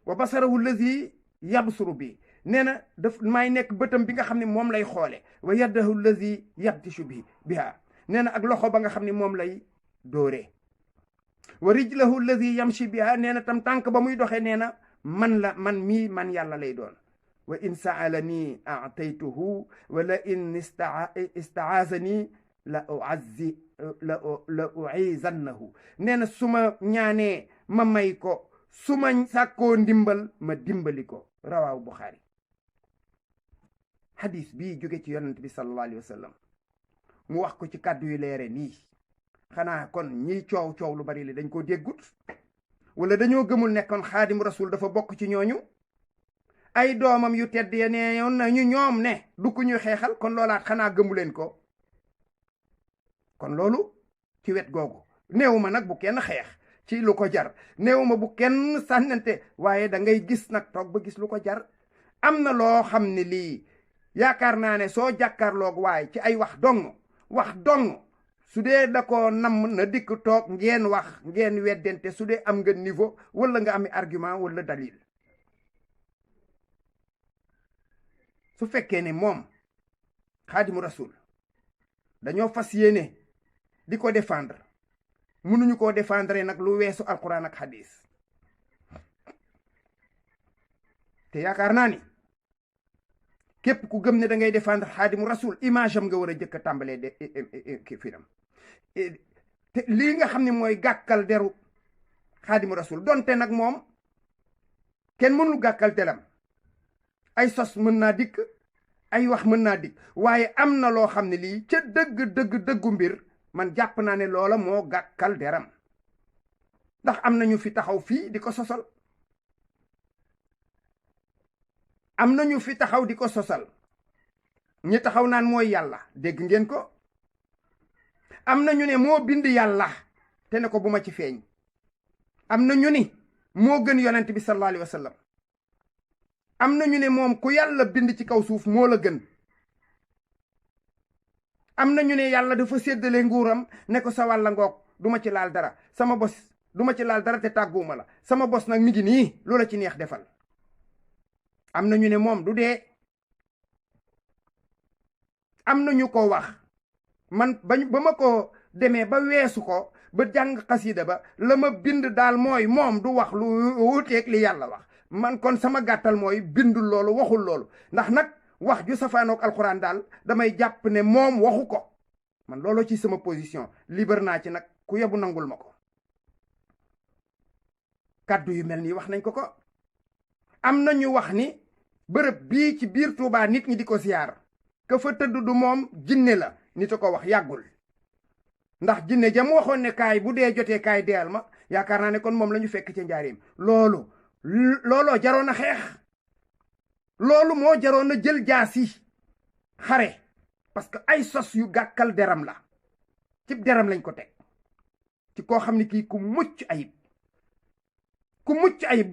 wa basarahu allazi yabsuru bi. nee na daf may nekk bëtam bi nga xam ne moom lay xoole. wa yadahu allazi yabtishu biha. nee na ak loxo ba nga xam ne moom lay dóoree. wa rijlahu allazi yamshi biha. nee na tam tànk ba muy doxee nee na man yàlla lay doon. wa in sa'alani a'taytuhu wa la in istaazani la u'izannahu. nee na su ma ñaanee ma may ko su ma sàkkoo ndimbal ma dimbali ko. rawaahu Buxaari. hadis bii jóge ci yonent bi sallallahu alayhi wa sallam mu wax ko ci kàddu yu leere nii. xanaa kon ñiy coow lu bari li dañ ko déggut wala dañoo gëmul nekkoon xaadim rasul dafa bokk ci ñooñu. ay doomam yu tedd ya nee yoon nañu ñoom ne du ko ñuy xeexal. kon loolaat xanaa gëmu leen ko. kon loolu ci wet googu néew ma nag bu kenn xeex ci lu ko jar. néew ma bu kenn sànnante waaye da ngay gis nag toog ba gis lu ko jar. am na loo xam ne lii yaakaar naa ne soo jàkkaarloog waaye ci ay wax dong su dee da ko nam na dikk toog ngeen wax ngeen weddente su dee am nga niveau wala nga ami argument wala dalil. su fekkee ne moom xaadimu rasul dañoo fas yéene di ko défendre mënuñu koo défendre nag lu weesu alquran ak hadis. te yaakaar naa ni képp ku gëm ne da ngay défendre xaadimu rasul image am nga war a jëkk a tàmbalee de firam te lii nga xam ne mooy gàkkal deru xaadimu rasul donte nag moom kenn mënul gàkkal deram. ay sos mën naa dikk ay wax mën naa dikk waaye am na loo xam ne lii ca dëggu mbir man jàpp naa ne loola moo gàkkal deram. ndax am na ñu fi taxaw fii di ko sosal. am na ñu fi taxaw di ko sosal. ñi taxaw naan mooy yàlla dégg ngeen ko. am na ñu ne moo bind yàlla te ne ko bu ma ci feeñ. am na ñu ni moo gën yonent bi sallallahu alayhi wa sallam. am na ñu ne moom ku yàlla bind ci kaw suuf moo la gën. am na ñu ne yàlla dafa séddale nguuram ne ko sa wàlla ngoog du ma ci laal dara sama bos du ma ci laal dara te tàgguuma la sama bos nag mi ngi nii loola ci neex defal. am na ñu ne moom du dee. am na ñu ko wax man ba ma ko demee ba weesu ko ba jàng xasida ba la ma bind daal mooy moom du wax lu wuuteeg li yàlla wax. man kon sama gàttal mooy bindul loolu waxul loolu ndax nag wax ju safaanoog alxuraan daal damay jàpp ne moom waxu ko. man looloo ci sama position libre naa ci nag ku yebu nangul ma ko. kàddu yu mel nii wax nañ ko am na ñu wax ni bërëb bii ci biir Tuubaa nit ñi di ko siyaar ka fa tëdd du moom jinne la nit a ko wax yàggul ndax jinne jam waxoon ne kaay bu dee jotee kaay deyal ma yaakaar naa ne kon moom la ñu fekk ca njaareem looloo jaroon a xeex loolu moo jaroon a jël jaasi xare parce que ay sos yu gàkkal deram la ci deram lañ ko teg ci koo xam ne kii ku mucc ayib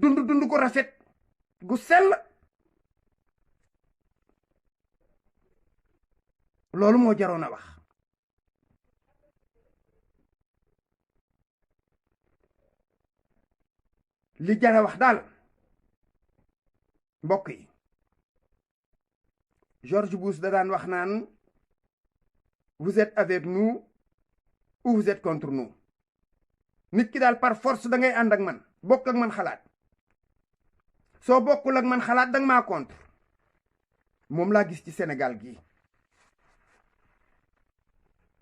dund gu rafet gu sell loolu moo jaroon a wax li jara wax daal mbokk yi George Bush da daan wax naan vous êtes avec nous ou vous êtes contre nous nit ki daal par force da ngay ànd ak man bokk ak man xalaat soo bokkul ak man xalaat danga maa contre moom laa gis ci Sénégal gii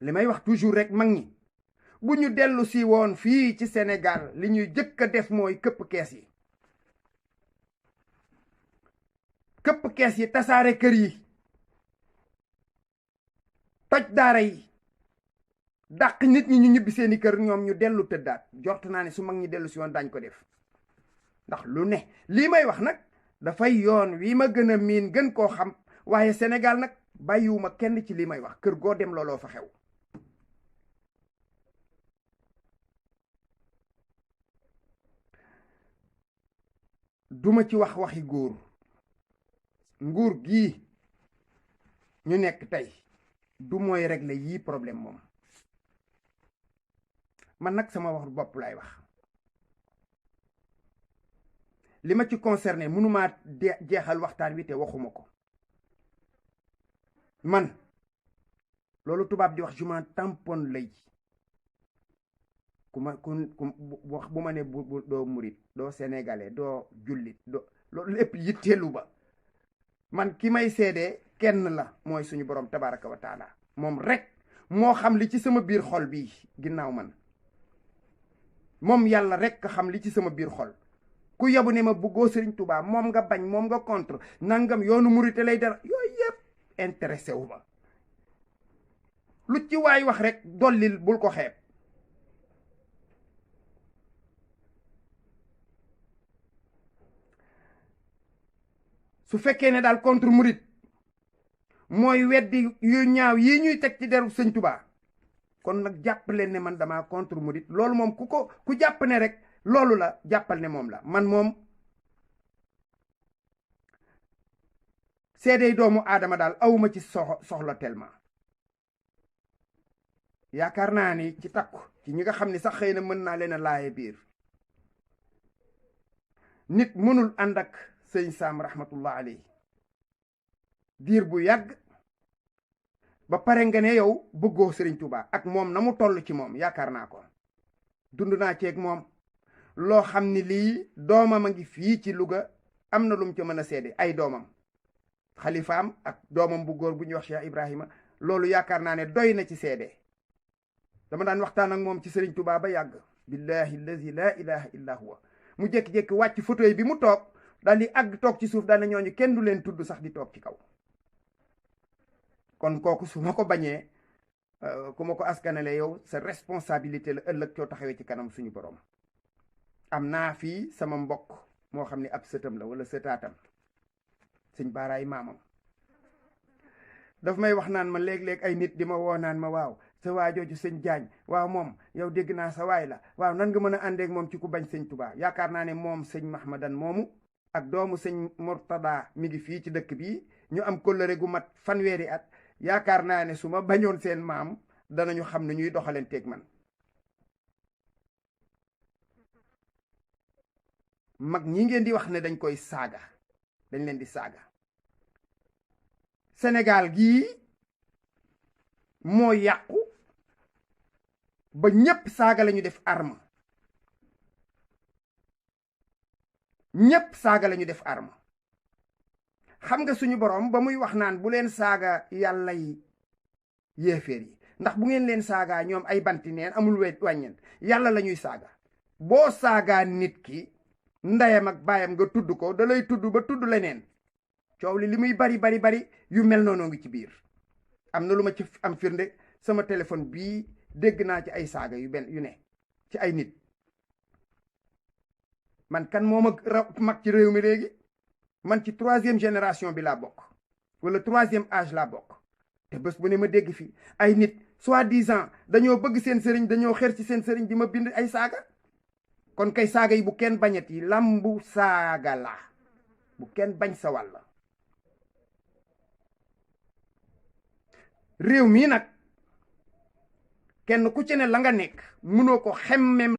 li may wax toujours rek mag ñi bu ñu dellu si woon fii ci Sénégal li ñuy jëkk a def mooy këpp kees yi tasaare kër yi toj daara yi dàq nit ñi ñu ñibbi seeni kër ñoom ñu dellu tëddaat jortu naa ne su mag ñi dellu si woon daañ ko def ndax lu ne lii may wax nag dafay yoon wi ma gën a miin gën koo xam waaye Sénégal nag bàyyiwuma kenn ci lii may wax kër goo dem looloo fa xew duma ci wax waxi nguur gii ñu nekk tey du mooy régler yii problème moom man nag sama wax bopp laay wax li ma ci concerné mënumaa jeexal waxtaan wi te waxuma ko man loolu tubaab di wax je m'en tamponne lay ku wax bu ma ne bu doo murit doo sénégalais doo jullit doo loolu lépp yitteelu ba man ki may seede kenn la mooy suñu borom tabaraka wa taala moom rek moo xam li ci sama biir xol bii ginnaaw man moom yàlla rek xam li ci sama biir xol ku yabu ne ma bëggoo Sëriñ Tuubaa moom nga bañ moom nga contre nangam yoonu murite lay dara yooyu yëpp intéressé wu ma lu ci waay wax rek dollil bul ko xeeb su fekkee ne daal contre murit mooy weddi yu ñaaw yi ñuy teg ci deru Sëñ Tuubaa kon nag jàpp leen ne man dama contre murit loolu moom ku jàpp ne rek loolu la jàppal ne moom la man moom seedey doomu aadama daal awuma ci soxla tellement yaakaar naa ni ci takku ci ñi nga xam ne sax xëy na mën naa leen a laaye biir nit mënul ànd ak sëñ Saam rahmatullah alayhi diir bu yàgg ba pare nga ne yow bëggoo Sëriñ Tuubaa ak moom na mu toll ci moom yaakaar naa ko dund naa ceeg moom loo xam ni lii doomam a ngi fii ci Louga am na lu mu ci mën a seede ay doomam xalifaam ak doomam bu góor bu ñuy wax Cheikh Ibrahima loolu yaakaar naa ne doy na ci seede dama daan waxtaan ak moom ci Sëriñ Tuubaa ba yàgg billahi allazi la ilaha illa huwa mu jékki-jékki wàcc fauteuil bi mu toog daal di àgg toog ci suuf daal na ñooñu kenn du leen tudd sax di toog ci kaw kon kooku su ma ko bañee ku ma ko askanale yow sa responsabilité la ëllëg coo taxawee ci kanam suñu borom am naa fii sama mbokk moo xam ne ab sëtam la wala sëtaatam sëñ baaraay maamam daf may wax naan ma léeg-léeg ay nit di ma woo naan ma waaw sa waa jooju sëñ Jaañ waaw moom yow dégg naa sa waay la waaw nan nga mën a àndeek moom ci ku bañ sëñ Tuubaa yaakaar naa ne moom sëñ Mahmadan moomu ak doomu sëñ Murtada mi ngi fii ci dëkk bi ñu am kóllëre gu mat fanweeri at yaakaar naa ne su ma bañoon seen maam danañu xam ne ñuy doxalenteeg man mag ñi ngeen di wax ne dañ koy saaga dañ leen di saaga Sénégal gii moo yàqu ba ñépp saaga lañu def arme ñépp saaga lañu def arme xam nga suñu borom ba muy wax naan bu leen saaga yàlla yi yéeféer yi ndax bu ngeen leen saagaa ñoom ay banti neen amul wàññeent yàlla la ñuy saaga boo saagaa nit ki ndayam ak baayam nga tudd ko da lay tudd ba tudd leneen coow li muy bari bari bari yu mel noonu ngi ci biir. am na lu ma ci am firnde sama téléphone bii dégg naa ci ay saaga yu ne ci ay nit. man kan moo ma mag ci réew mi léegi man ci 3e génération bi laa bokk wala 3e âge laa bokk te bés bu ne ma dégg fi ay nit soi-disant dañoo bëgg seen sëriñ dañoo xer ci seen sëriñ di ma bind ay saaga. kon kay saaga yi bu kenn bañati lambu saaga la bu kenn bañ sa wàll. réew mii nag kenn ku ci ne la nga nekk mënoo ko xemmem.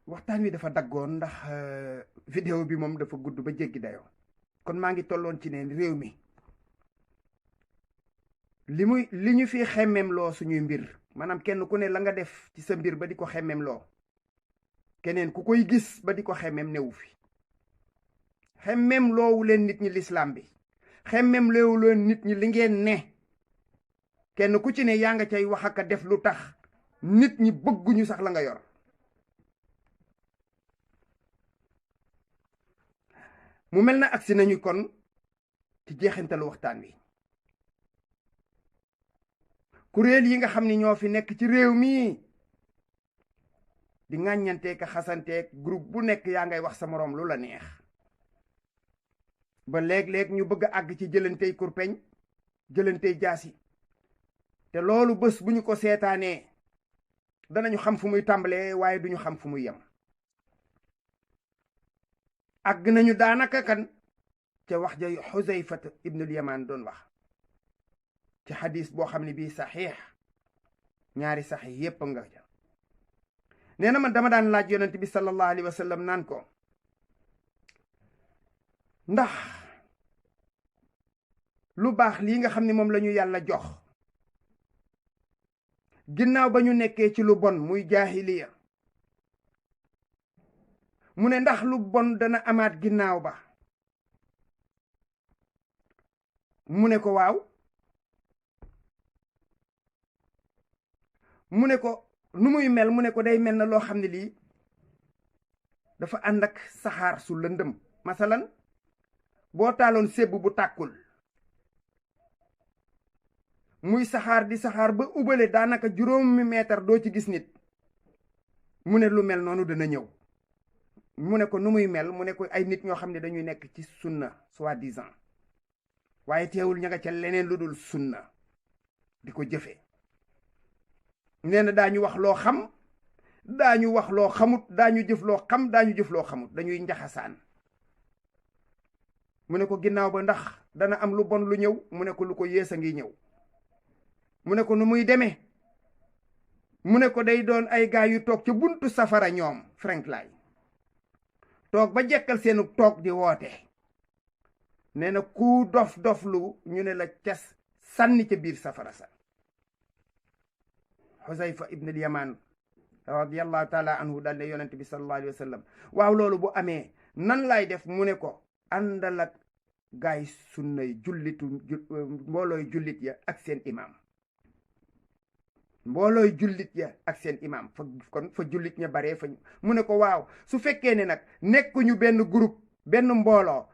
waxtaan wi dafa daggoon ndax vidéo bi moom dafa gudd ba jéggi dayoo kon maa ngi tolloon ci ne réew mi li ñu fi xemmem loo suñuy mbir maanaam kenn ku ne la nga def ci sa mbir ba di ko xemmem loo keneen ku koy gis ba di ko xemmem newu fi. xemmem loowu leen nit ñi lislaam bi xemmem loowu leen nit ñi li ngeen ne kenn ku ci ne yaa nga cay wax ak def lu tax nit ñi bëgguñu sax la nga yor. mu mel na agsi nañu kon ci jeexintalu waxtaan wi. kuréel yi nga xam ni ñoo fi nekk ci réew mi di ŋàññanteek xasanteek groupe bu nekk yaa ngay wax sa moroom lu la neex ba léeg-léeg ñu bëgg a àgg ci jëlantey kurpeñ jëlantey jaasi te loolu bés bu ñu ko seetaanee danañu xam fu muy tàmbalee waaye duñu xam fu muy yem. àgg nañu daanaka kan ca wax ja Xuzayfat ibnul Yamaan doon wax ci xadis boo xam ne bii saxiix ñaari saxiix yépp nga ja nee na man dama daan laaj yonent bi sallallahu alayhi wa sallam naan ko ndax lu baax lii nga xam ne moom la ñu yàlla jox ginnaaw ba ñu nekkee ci lu bon muy jaahiliya mu ne ndax lu bon dana amaat ginnaaw ba mu ne ko waaw mu ne ko nu muy mel mu ne ko day mel na loo xam ne lii dafa ànd ak saxaar su lëndëm masalan boo taaloon sébb bu tàkkul muy saxaar di saxaar ba ubale daanaka 5 meetar doo ci gis nit mu ne lu mel noonu dana ñëw. mu ne ko nu muy mel mu ne ko ay nit ñoo xam ne dañuy nekk ci sunna soi-disant waaye teewul ña nga ca leneen lu dul sunna di ko jëfe. nee na daañu wax loo xam daañu wax loo xamut daañu jëf loo xam daañu jëf loo xamut dañuy njaxasaan. mu ne ko ginnaaw ba ndax dana am lu bon lu ñëw mu ne ko lu ko yées a ngi ñëw. mu ne ko nu muy demee mu ne ko day doon ay gaay yu toog ca buntu safara ñoom Frank laay toog ba jekkal seenu toog di woote. nee na ku dof lu ñu ne la cas sànni ca biir safara sa. Xuzayfa ibnul Yamaan radiyallahu taala anhu daal ne yonent bi sallallahu alayhi wa sallam waaw loolu bu amee nan laay def mu ne ko àndal ak gaay sunnay mboolooy jullit ya ak seen imaam. mboolooy jullit ya ak seen imaam fa jullit ña baree fa mu ne ko waaw su fekkee ne nag nekkuñu benn groupe benn mbooloo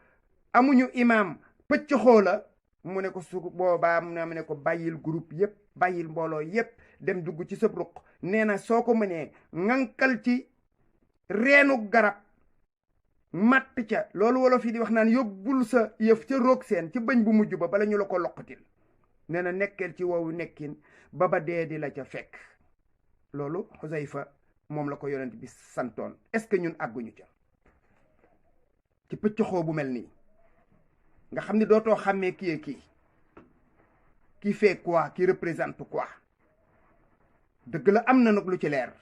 amuñu imaam pëcc xoola mu ne ko su boobaa mu ne ko bàyyil groupe yépp bàyyil mbooloo yépp dem dugg ci sa ruq. nee na soo ko mënee ŋankal ci reenu garab matt ca loolu wolof yi di wax naan yóbbul sa yëf ca roog seen ci bëñ bu mujj ba bala ñu la ko loqatil. nee na nekkeel ci woowu nekkin ba dee di la ca fekk. loolu Xuzayfa moom la ko yonent bi santoon. est-ce que ñun àgguñu ca ci pëccëxoo bu mel nii nga xam ne dootoo xàmmee qui fait quoi qui représente quoi. dëgg la am na nag lu ci leer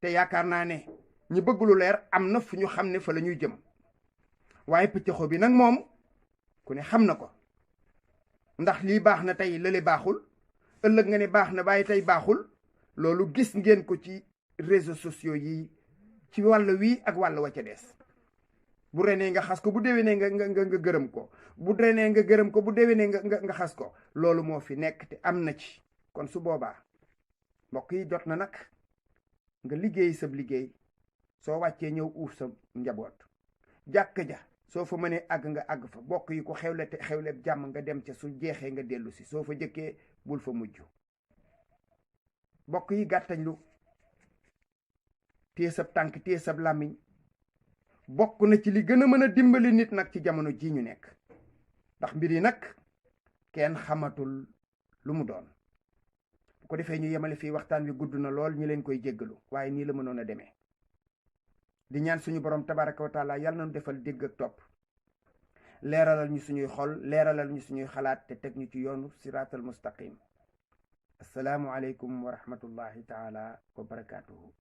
te yaakaar naa ne ñi bëgg lu leer am na fu ñu xam ne fa la ñuy jëm waaye pëccëxoo bi nag moom ku ne xam na ko. ndax lii baax na tey lële baaxul ëllëg nga ne baax na bàyyi tey baaxul. loolu gis ngeen ko ci réseaux sociaux yi ci wàll wii ak wàll wa ca des. bu renee nga xas ko bu déwénee nga gërëm ko bu renee nga gërëm ko bu déwénee nga xas ko. loolu moo fi nekk te am na ci. kon su boobaa mbokk yi jot na nag nga liggéey sab liggéey soo wàccee ñëw uuf sa njaboot. jàkk ja soo fa mënee àgg nga àgg fa bokk yi ku xewle te xewle jàmm nga dem ca su jeexee nga dellu si soo fa jëkkee bul fa mujj. bokk yi gàttañ lu téye sab tànk téye sab làmmiñ bokk na ci li gën a mën a dimbali nit nag ci jamono ji ñu nekk, ndax mbir yi nag kenn xamatul lu mu doon. bu ko defee ñu yemale fii, waxtaan wi gudd na lool, ñu leen koy jéggalu, waaye nii la mënoon a demee. di ñaan suñu borom tabaraka wa taala yàlla nañu defal dégg ak topp, leeralal ñu suñuy xol, leeralal ñu suñuy xalaat, te teg ñu ci yoonu siraatal mustaqim. assalaamu aleykum wa rahmatullahi taala wa barakaatuhu.